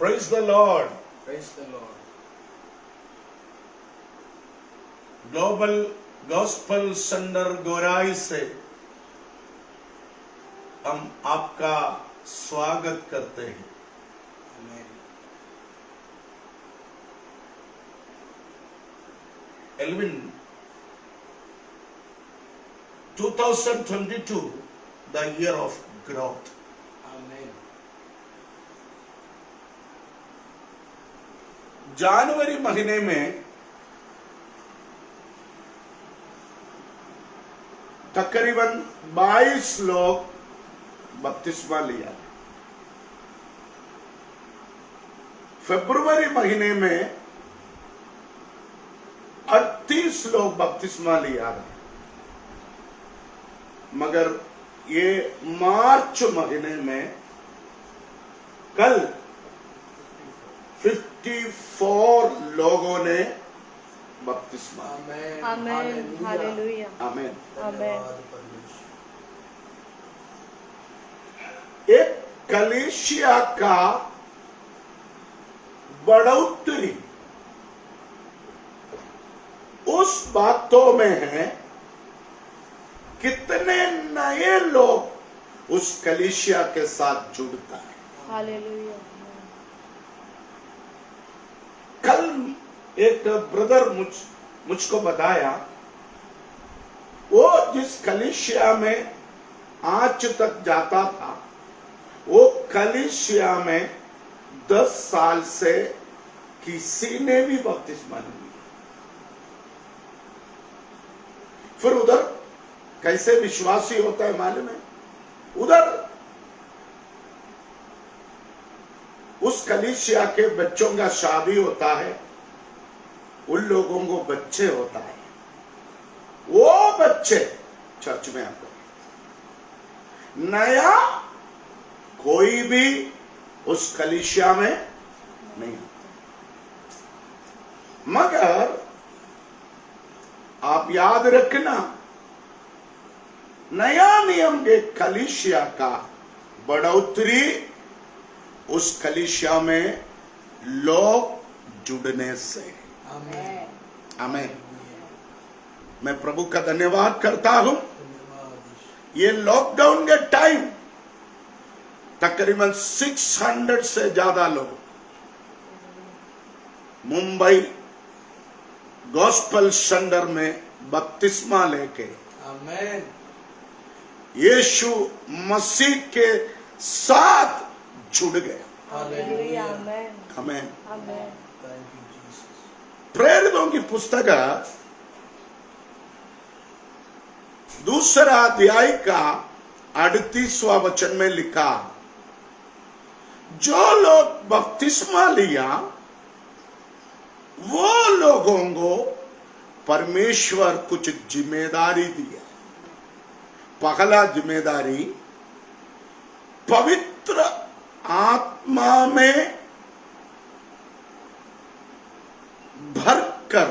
Praise the Lord. Praise the Lord. Global gospel centre Gorai से हम आपका स्वागत करते हैं। Amen. Elvin, 2022, the year of growth. Amen. जनवरी महीने में तकरीबन 22 लोग बपतिस्मा लिया। फरवरी महीने में 38 लोग बपतिस्मा लिया। मगर ये मार्च महीने में कल 54 लोगों ने बपतिस्मा। Amen. Amen. Hallelujah. आमीन। Amen. एक कलीसिया का बढ़ोतरी उस बातों में है कितने नए लोग उस कलीसिया के साथ जुड़ता है। Hallelujah. कल एक ब्रदर मुझको बताया, वो जिस कलीसिया में आज तक जाता था, वो कलीसिया में 10 साल से किसी ने भी बपतिस्मा नहीं लिया। फिर उधर कैसे विश्वासी होता है मालूम है? उधर उस कलीसिया के बच्चों का शादी होता है, उन लोगों को बच्चे होता है, वो बच्चे चर्च में आते हैं। नया कोई भी उस कलीसिया में नहीं आता। मगर आप याद रखना, नया नियम के कलीसिया का बढ़ोतरी उस कलीसिया में लोग जुड़ने से। Amen. आमीन। मैं प्रभु का धन्यवाद करता हूं। धन्यवाद। ये लॉकडाउन के टाइम तकरीबन 600 से ज्यादा लोग मुंबई गॉस्पल सेंटर में बपतिस्मा लेके Amen. यीशु मसीह के साथ जुड़ गए। Hallelujah. Hallelujah. Amen. आमीन। Amen. Thank you, Jesus. प्रेरितों की पुस्तक 2 अध्याय का 38वां वचन में लिखा, जो लोग बपतिस्मा लिया वो लोगों को परमेश्वर कुछ जिम्मेदारी दिया। पहला जिम्मेदारी, पवित्र आत्मा में भरकर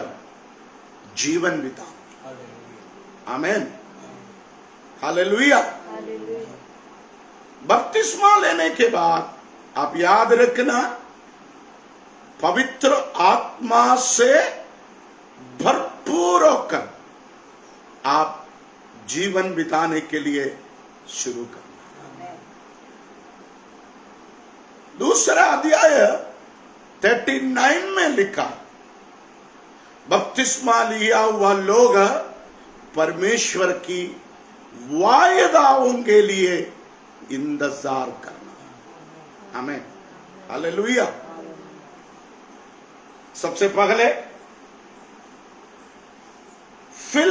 जीवन बिताओ। Hallelujah. आमीन। हालेलुया। Hallelujah. बपतिस्मा लेने के बाद आप याद रखना, पवित्र आत्मा से भरपूर होकर आप जीवन बिताने के लिए शुरू करना। दूसरा अध्याय 39 में लिखा, बपतिस्मा लिया हुआ लोग परमेश्वर की वायदाओं के लिए इंतजार करना। आमीन। हालेलुया। सबसे पहले fill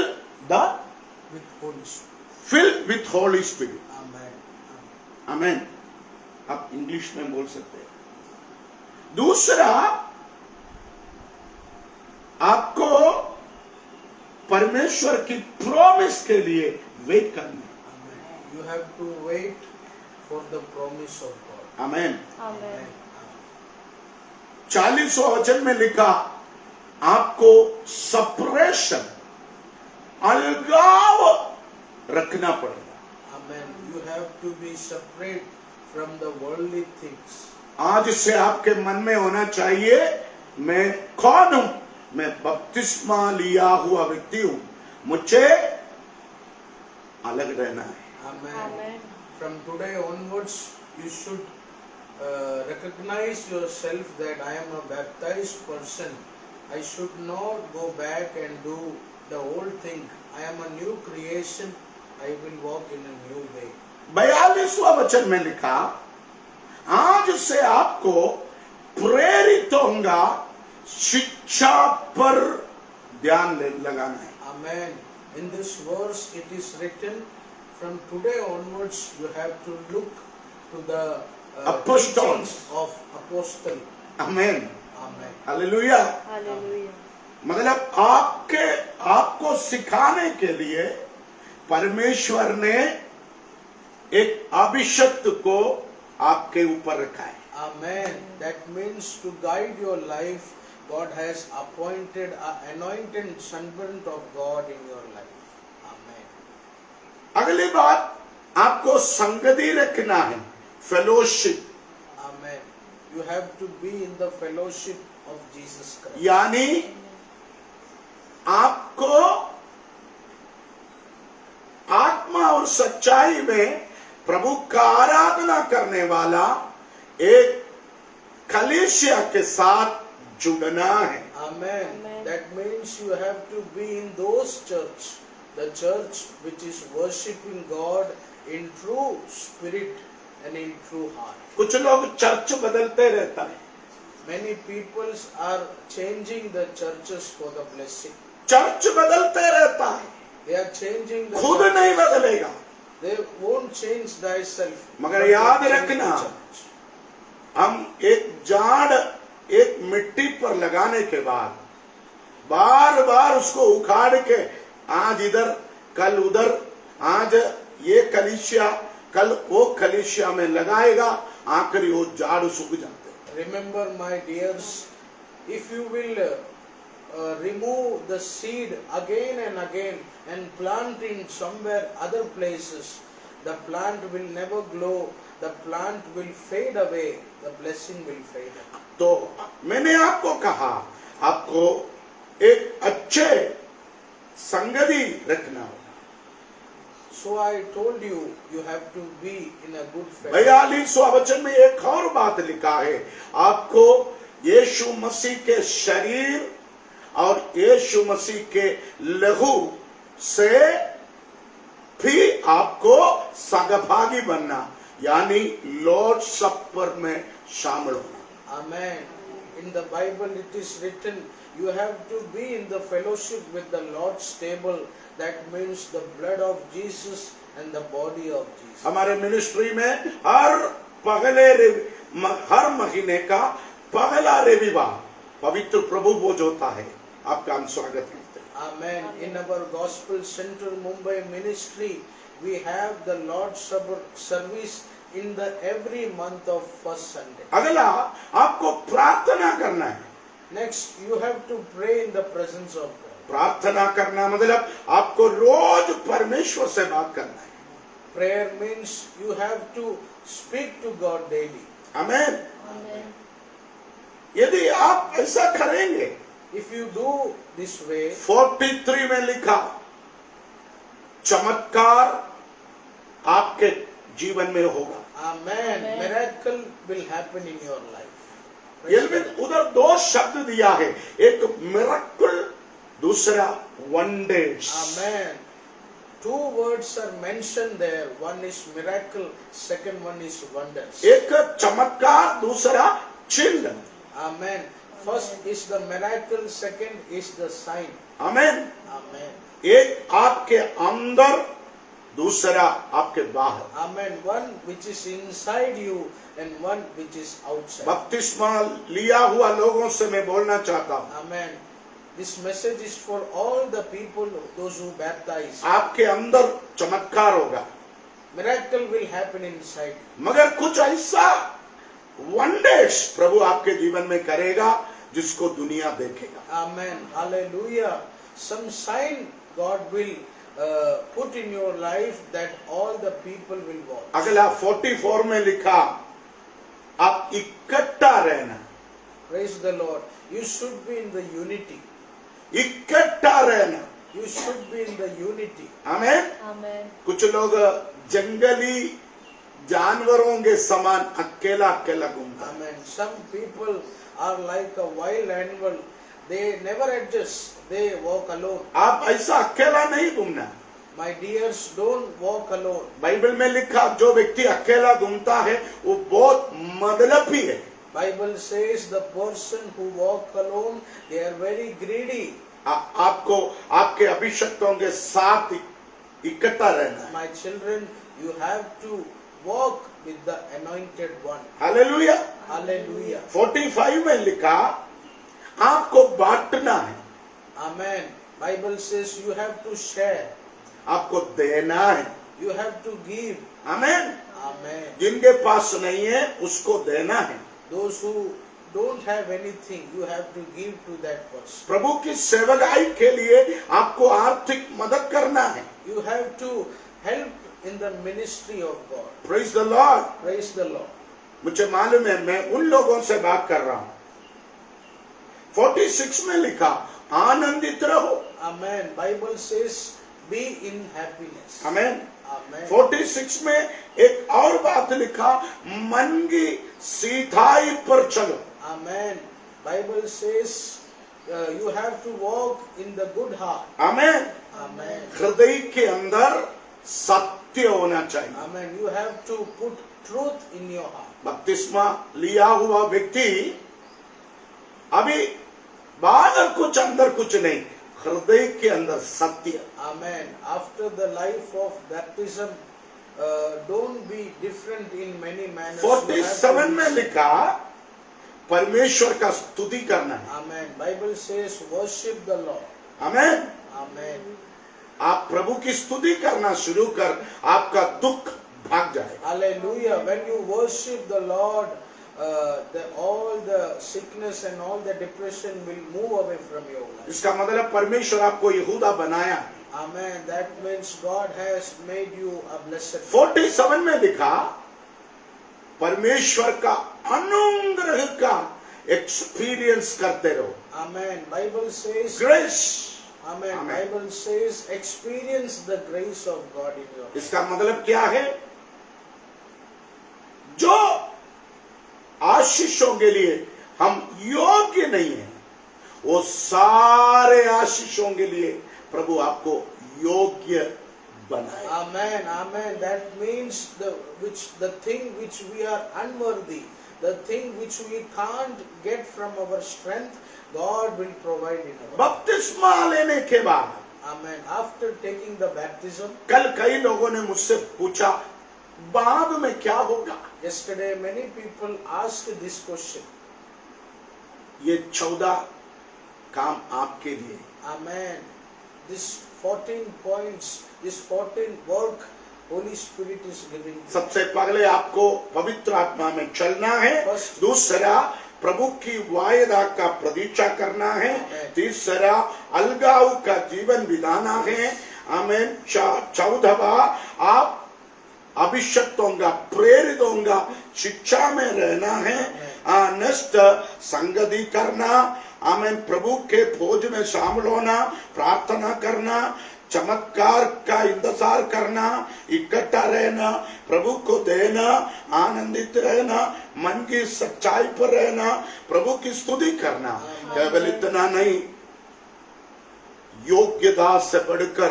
With Holy Spirit. Fill with holy spirit. Amen. आमीन। आप इंग्लिश में बोल सकते हैं। दूसरा, आपको परमेश्वर की प्रॉमिस के लिए वेट करना। Amen. You have to wait for the promise of God. आमीन। Amen. 40वां वचन में लिखा, आपको सेपरेशन, अलगाव रखना पड़ेगा। Amen. You have to be separate from the worldly things. आज से आपके मन में होना चाहिए, मैं कौन हूं? मैं बपतिस्मा लिया हुआ व्यक्ति हूं, मुझे अलग रहना है। Amen. Amen. From today onwards, you should recognize yourself that I am a baptized person. I should not go back and do the old thing. I am a new creation. I will walk in a new way. 42वां वचन में लिखा, आज से आपको प्रेरित होगा, शिक्षा पर ध्यान लगाना है। Amen. In this verse it is written, from today onwards you have to look to the Apostles. teachings of apostle. आमीन, Amen. हालेलुया। हालेलुया। मतलब आपको सिखाने के लिए परमेश्वर ने एक अभिषिक्त को आपके ऊपर रखा है। Amen. That means to guide your life, God has appointed an anointed servant of God in your life. Amen. अगली बात, आपको संगति रखना है, fellowship. Amen. You have to be in the fellowship of Jesus Christ. यानी आपको आत्मा और सच्चाई में प्रभु का आराधना करने वाला एक कलीसिया के साथ जुड़ना है। Amen. Amen. That means you have to be in those church, the church which is worshipping God in true spirit and in true heart. कुछ लोग चर्च बदलते रहता है, Many peoples are changing the churches for the blessing. Church बदलते रहता है, They are changing the खुद नहीं बदलेगा। They won't change thyself. मगर but they याद change रखना, the church. हम एक झाड़ एक मिट्टी पर लगाने के बाद बार बार उसको उखाड़ के आज इधर कल उधर, आज ये कलीसिया कल वो कलीसिया में लगाएगा, आखिरी वो झाड़ सूख जाते हैं। Remember, my dears, if you will remove the seed again and again and plant in somewhere other places, the plant will never grow, the plant will fade away, the blessing will fade away. तो मैंने आपको कहा, आपको एक अच्छे संगति रखना होगा। So I told you, you have to be in a good fellowship. 42वां वचन में एक और बात लिखा है, आपको यीशु मसीह के शरीर और यीशु मसीह के लहू से भी आपको सहभागी बनना, यानी लॉर्ड सपर में शामिल होना। Amen. In the Bible it is written, you have to be in the fellowship with the Lord's table. That means the blood of Jesus and the body of Jesus. हमारे मिनिस्ट्री में हर महीने का पहला रविवार पवित्र प्रभु भोज होता है। आपका हम स्वागत करते हैं। Amen. In our Gospel Center Mumbai ministry, we have the Lord's Supper service in the every month of first Sunday. अगला, आपको प्रार्थना करना है। Next, you have to pray in the presence of God. प्रार्थना करना मतलब आपको रोज परमेश्वर से बात करना है। Prayer means you have to speak to God daily. आमीन। Amen. यदि आप ऐसा करेंगे, If you do this way, 43 में लिखा, चमत्कार आपके जीवन में होगा। Amen. Amen. Miracle will happen in your life. ये में उधर दो शब्द दिया है, एक मिरेकल, दूसरा wonders. Amen. Two words are mentioned there. One is miracle, second one is wonders. एक चमत्कार, दूसरा चिन्ह। Amen. First is the miracle, second is the sign. आमीन। Amen. एक आपके अंदर, दूसरा आपके बाहर। Amen. One which is inside you and one which is outside. बपतिस्मा लिया हुआ लोगों से मैं बोलना चाहता हूँ, Amen. This message is for all the people, those who baptize. आपके अंदर चमत्कार होगा, Miracle will happen inside. मगर कुछ ऐसा वंडर्स प्रभु आपके जीवन में करेगा जिसको दुनिया देखेगा। Amen. Hallelujah. Some sign God will put in your life that all the people will watch. अगला 44 में लिखा, आप आप इकट्ठा रहना, Praise the Lord. You should be in the unity. इकट्ठा रहना। You should be in the unity. Amen. Amen. कुछ लोग जंगली जानवरों के समान अकेला अकेला घूमता है। Amen. Some people are like a wild animal. They never adjust. They walk alone. आप ऐसा अकेला नहीं घूमना। My dears, don't walk alone. Bible में लिखा जो व्यक्ति अकेला घूमता है वो बहुत मतलबी है। Bible says the person who walk alone, they are very greedy. आपको आपके अभिषक्तों के साथ इकट्ठा रहना है। My children, you have to walk with the anointed one. Hallelujah. Hallelujah. 45 में लिखा आपको बांटना है, Amen. Bible says you have to share. आपको देना है। You have to give. Amen. Amen. जिनके पास नहीं है उसको देना है। Those who don't have anything, you have to give to that person. प्रभु की सेवकाई के लिए आपको आर्थिक मदद करना है। You have to help in the ministry of God. Praise the Lord. Praise the Lord. मुझे मालूम है मैं उन लोगों से बात कर रहा हूं। 46 में लिखा आनंदित रहो। Amen. Bible says be in happiness. Amen. Amen. 46 में एक और बात लिखा मन की सीधाई पर चलो। Amen. Bible says you have to walk in the good heart. Amen. Amen. हृदय के अंदर सत्य होना चाहिए। Amen. You have to put truth in your heart. बपतिस्मा लिया हुआ व्यक्ति अभी बाहर कुछ अंदर कुछ नहीं, हृदय के अंदर सत्य। Amen. After the life of baptism, don't be different in many manners. You have to 47 में be- लिखा परमेश्वर का स्तुति करना है। Amen. Bible says worship the Lord. Amen. Amen. आप प्रभु की स्तुति करना शुरू कर आपका दुख भाग जाए। Hallelujah. When you worship the Lord, all the sickness and all the depression will move away from your life. इसका मतलब परमेश्वर आपको यहूदा बनाया है। Amen. That means God has made you a blessed. 47 में लिखा परमेश्वर का अनुग्रह का एक्सपीरियंस करते रहो। Amen. Bible says. Grace. Amen. Amen. Bible says experience the grace of God in your life. इसका मतलब क्या है? जो आशीषों के लिए हम योग्य नहीं हैं, वो सारे आशीषों के लिए प्रभु आपको योग्य बनाए। Amen. Amen. That means the thing which we are unworthy, the thing which we can't get from our strength, God will provide in our life. बपतिस्मा लेने के बाद Amen. After taking the baptism, कल कई लोगों ने मुझसे पूछा बाद में क्या होगा? yesterday many people asked this question. ये 14 काम आपके लिए। Amen. This 14 points, this 14 work, Holy Spirit is giving you. सबसे पहले आपको पवित्र आत्मा में चलना है। First. दूसरा प्रभु की वायदा का प्रतीक्षा करना है। Amen. तीसरा अलगाव का जीवन बिताना है। आमीन। 14वां आप अभिषक्तों का प्रेरितों का शिक्षा में रहना है। नेक्स्ट संगति करना। आमीन। प्रभु के भोज में शामिल होना, प्रार्थना करना, चमत्कार का इंतजार करना, इकट्ठा रहना, प्रभु को देना, आनंदित रहना, मन की सच्चाई पर रहना, प्रभु की स्तुति करना। केवल इतना नहीं, योग्यता से बढ़कर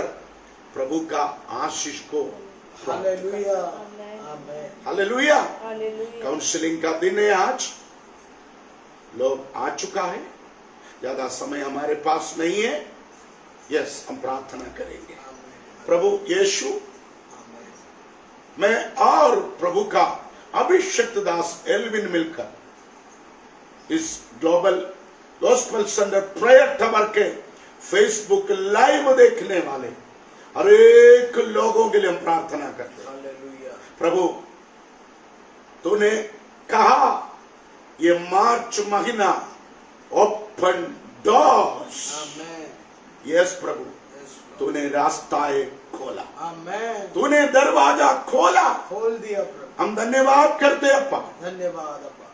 प्रभु का आशीष को। Hallelujah. Amen. Amen. Hallelujah. Hallelujah. Counselling का दिन है आज, लोग आ चुका है, ज्यादा समय हमारे पास नहीं है। यस, हम प्रार्थना करेंगे। प्रभु यीशु, Amen. मैं और प्रभु का अभिषिक्त दास एल्विन मिलकर इस global gospel centre prayer tower के फेसबुक लाइव देखने वाले हर एक लोगों के लिए हम प्रार्थना करते हैं। Hallelujah. प्रभु, तूने कहा ये मार्च महीना ओपन डोर्स। Amen. यस प्रभु, Yes, Lord. तूने रास्ताएं खोला, Amen. तूने दरवाजा खोला। खोल दिया प्रभु। हम धन्यवाद करते अप्पा। धन्यवाद अप्पा।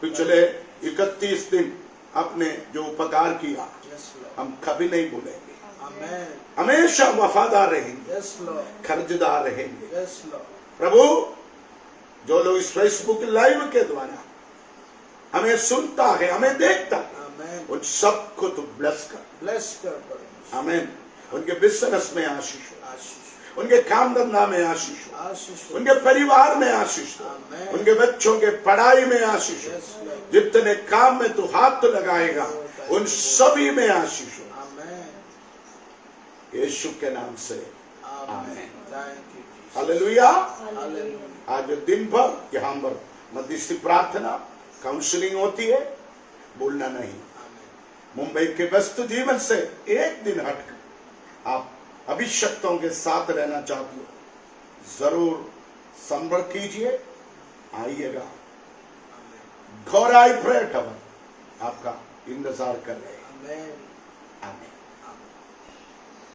पिछले 31 दिन आपने जो उपकार किया Yes, Lord. हम कभी नहीं भूलेंगे, Amen. हमेशा वफादार रहेंगे, Yes, Lord. कर्जदार रहेंगे। Yes, Lord. प्रभु, जो लोग इस फेसबुक लाइव के द्वारा हमें सुनता है, हमें देखता है, Amen. उन सबको तो ब्लेस कर। Bless कर परमेश्वर। आमीन। उनके बिजनेस में आशीष हो, आशीष उनके काम धंधा में आशीष हो, आशीष हो। उनके परिवार में आशीष हो, आमीन। उनके बच्चों के पढ़ाई में आशीष हो, Yes, Lord. जितने काम में तू हाथ लगाएगा उन सभी में आशीष हो, Amen. यीशु के नाम से। Amen. Thank you, Jesus. Hallelujah. Hallelujah. आज दिन भर यहाँ पर मध्यस्थी प्रार्थना काउंसलिंग होती है, भूलना नहीं। Amen. मुंबई के व्यस्त जीवन से एक दिन हटकर आप अभिषक्तों के साथ रहना चाहते हो, जरूर संपर्क कीजिए, आइएगा। Amen. घोराई प्रेयर टावर आपका इंतजार कर रहे हैं। Amen.